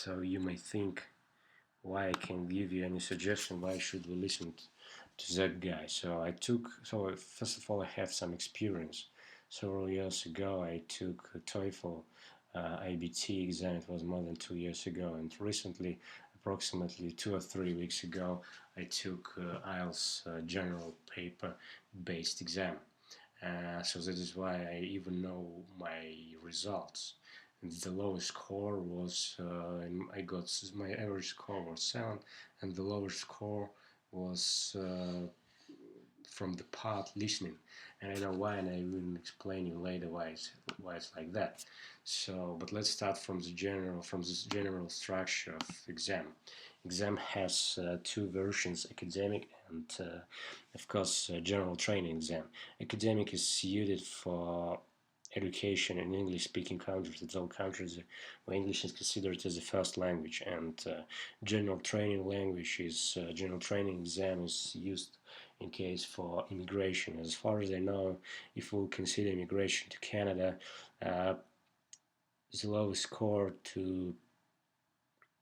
So you may think why I can give you any suggestion why should we listen to that guy. So first of all, I have some experience. Several years ago I took a TOEFL IBT exam. It was more than 2 years ago, and recently, approximately 2 or 3 weeks ago, I took IELTS General paper based exam. So that is why I even know my results. And the lowest score was I got my average score was 7, and the lowest score was from the part listening. And I know why, and I will explain you later why it's like that. So, but let's start from the general structure of exam. Exam has two versions: academic and, of course, general training exam. Academic is suited for education in English-speaking countries, in all countries where English is considered as a first language, and general training language is general training exam is used in case for immigration. As far as I know, if we'll consider immigration to Canada, the lowest score to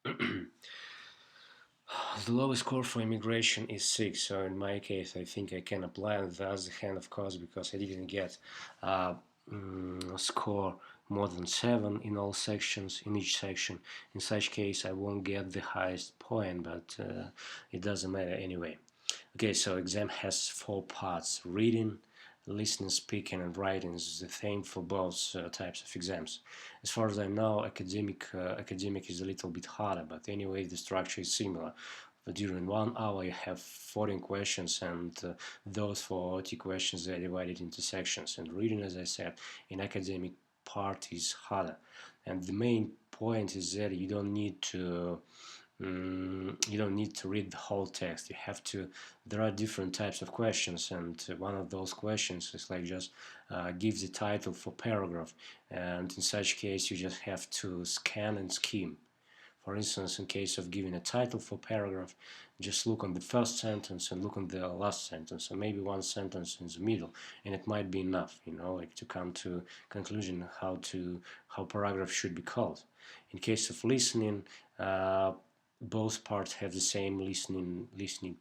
the lowest score for immigration is 6. So in my case, I think I can apply. On the other hand, of course, because I didn't get a score more than 7 in all sections, in each section. In such case, I won't get the highest point, but it doesn't matter anyway. Okay, so exam has 4 parts: reading, listening, speaking, and writing is the same for both types of exams. As far as I know, academic is a little bit harder, but anyway, the structure is similar. But during 1 hour, you have 14 questions, and those 40 questions are divided into sections. And reading, as I said, in academic part is harder. And the main point is that you don't need to read the whole text. You have to. There are different types of questions, and one of those questions is like just give the title for paragraph, and in such case you just have to scan and skim. For instance, in case of giving a title for paragraph, just look on the first sentence and look on the last sentence, and maybe one sentence in the middle, and it might be enough, like to come to conclusion how paragraph should be called. In case of listening, both parts have the same listening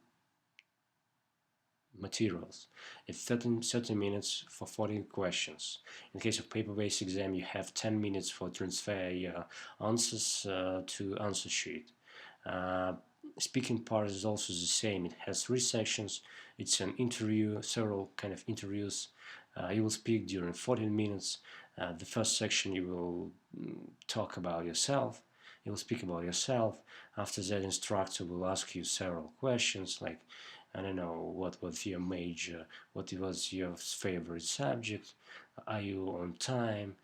materials. It's 30 minutes for 40 questions. In case of paper-based exam, you have 10 minutes for transfer your answers to answer sheet. Speaking part is also the same. It has 3 sections. It's an interview, several kind of interviews. You will speak during 14 minutes. The first section you will talk about yourself. You will speak about yourself. After that, instructor will ask you several questions like, I don't know, what was your major, what was your favorite subject, are you on time,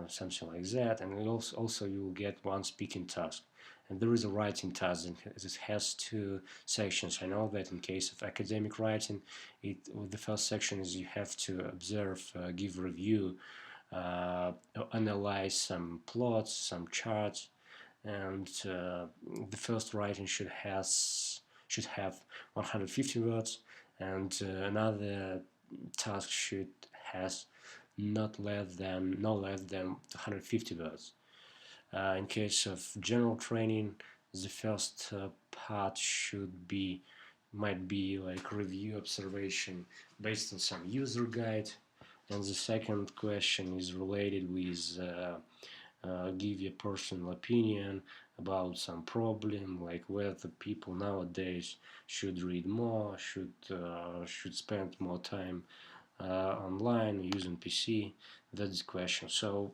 something like that. And also you will get one speaking task. And there is a writing task, and it has 2 sections. I know that in case of academic writing, the first section is you have to observe, give review, analyze some plots, some charts, and the first writing should have 150 words, and another task should has no less than 150 words. In case of general training, the first part might be like review observation based on some user guide, and the second question is related with give your personal opinion about some problem, like whether people nowadays should read more, should spend more time online using PC. That's the question. So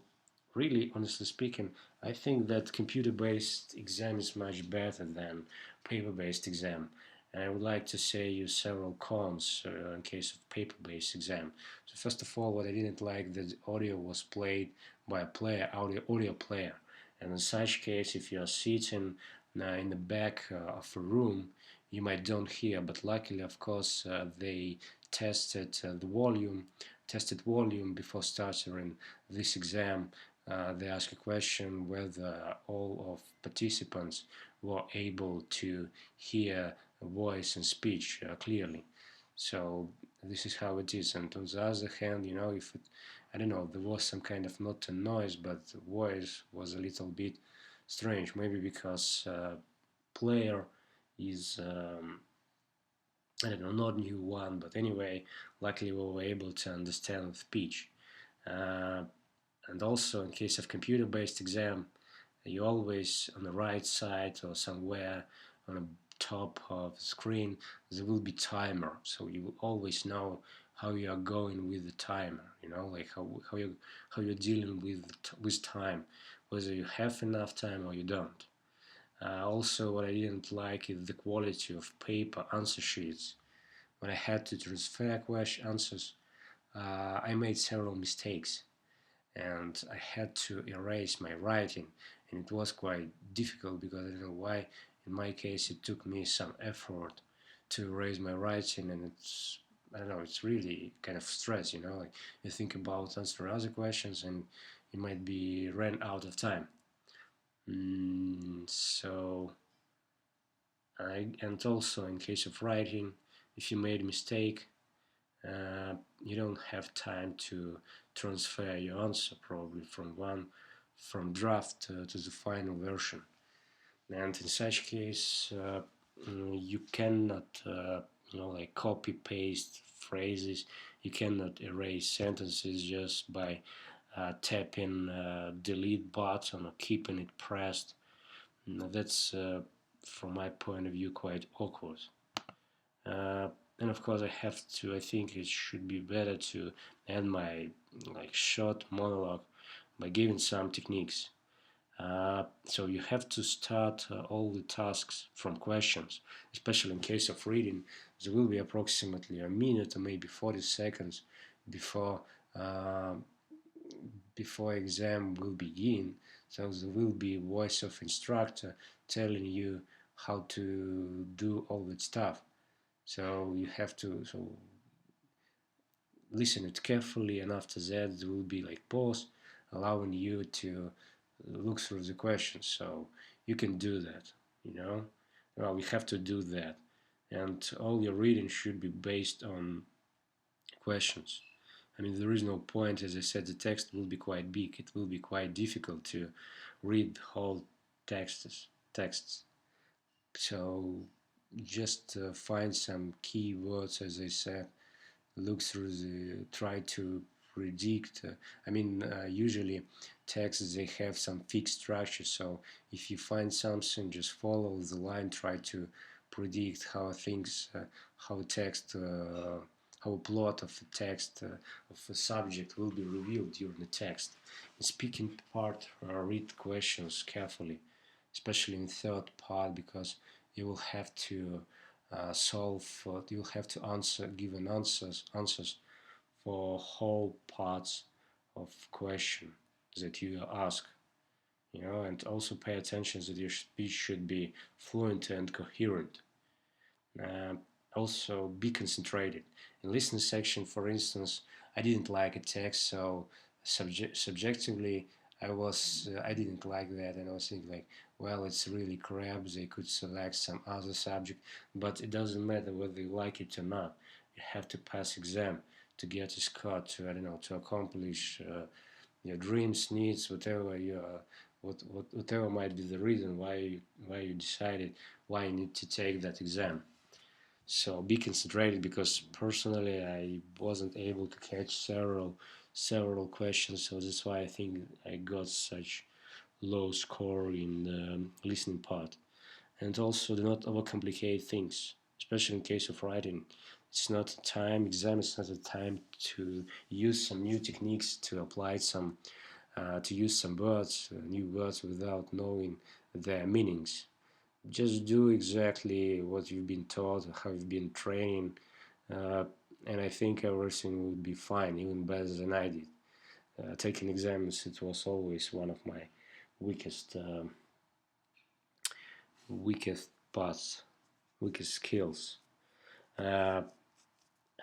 really, honestly speaking, I think that computer-based exam is much better than paper-based exam. And I would like to say you several cons in case of paper-based exam. So first of all, what I didn't like that the audio was played by a audio player. And in such case, if you are sitting in the back of a room, you might don't hear. But luckily, of course, they tested volume before starting this exam. They ask a question whether all of participants were able to hear voice and speech clearly. So this is how it is. And on the other hand, if I don't know, there was some kind of not a noise, but the voice was a little bit strange. Maybe because player is I don't know, not new one, but anyway, luckily we were able to understand the speech. Uh, and also, in case of computer-based exam, you always on the right side or somewhere on the top of the screen there will be timer, so you will always know how you are going with the timer. You know, like how you're dealing with time, whether you have enough time or you don't. Also, what I didn't like is the quality of paper answer sheets. When I had to transfer question answers, I made several mistakes and I had to erase my writing, and it was quite difficult because I don't know why. In my case, it took me some effort to erase my writing, and it's I don't know. It's really kind of stress, you know. Like you think about answer other questions, and you might be ran out of time. So and also in case of writing, if you made a mistake, you don't have time to transfer your answer probably from draft to the final version. And in such case, you cannot like copy paste phrases. You cannot erase sentences just by tapping delete button or keeping it pressed. Now, that's from my point of view quite awkward. Uh, and of course, I think it should be better to end my like short monologue by giving some techniques. So you have to start all the tasks from questions, especially in case of reading. There will be approximately a minute or maybe 40 seconds before uh, before exam will begin. So there will be a voice of instructor telling you how to do all that stuff. So you have to listen it carefully, and after that there will be like pause, allowing you to look through the questions. So you can do that. You know, well, you have to do that, and all your reading should be based on questions. I mean, there is no point, as I said, the text will be quite big. It will be quite difficult to read whole texts. So just find some key words, as I said, look through try to predict. Usually texts they have some fixed structure, so if you find something, just follow the line, try to predict how things, how text, how a plot of a text, of a subject will be revealed during the text. In speaking part, read questions carefully, especially in third part, because you will have to you'll have to give an answers for whole parts of question that you ask, you know, and also pay attention that your speech should be fluent and coherent. uh, Also be concentrated. In listening section, for instance, I didn't like a text, so subjectively I didn't like that, and I was thinking like, well, it's really crap. They could select some other subject, but it doesn't matter whether you like it or not. You have to pass exam to get a score to, I don't know, to accomplish your dreams, needs, whatever your whatever might be the reason why you decided why you need to take that exam. So be concentrated, because personally I wasn't able to catch several questions, so that's why I think I got such low score in the listening part. And also do not overcomplicate things, especially in case of writing. It's not a time exam. It's not a time to use some new techniques, to apply some to use some words, new words, without knowing their meanings. Just do exactly what you've been taught, how you've been training, uh, and I think everything will be fine, even better than I did. Taking exams, it was always one of my weakest weakest parts, weakest skills. Uh,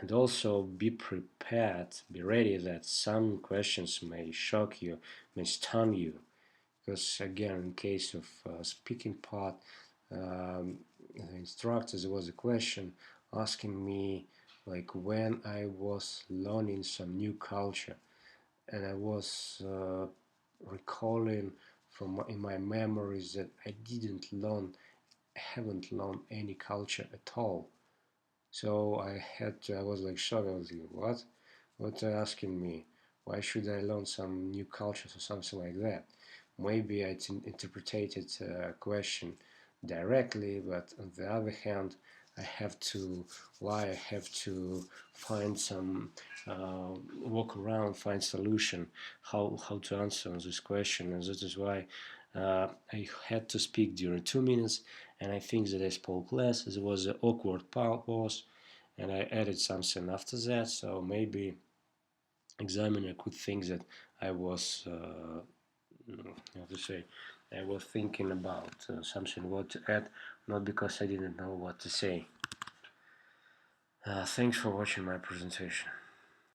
and also be prepared, be ready that some questions may shock you, may stun you, because again, in case of speaking part, the instructor, there was a question asking me like when I was learning some new culture, and I was recalling in my memories that I haven't learned any culture at all. So I was like shocked. I was like, what? What are you asking me? Why should I learn some new cultures or something like that? Maybe I interpreted question directly, but on the other hand, I have to I have to find some walk around, find solution how to answer this question, and that is why I had to speak during 2 minutes, and I think that I spoke less. There was an awkward pause, and I added something after that, so maybe examiner could think that I was, how to say, I was thinking about something what to add, not because I didn't know what to say. Thanks for watching my presentation.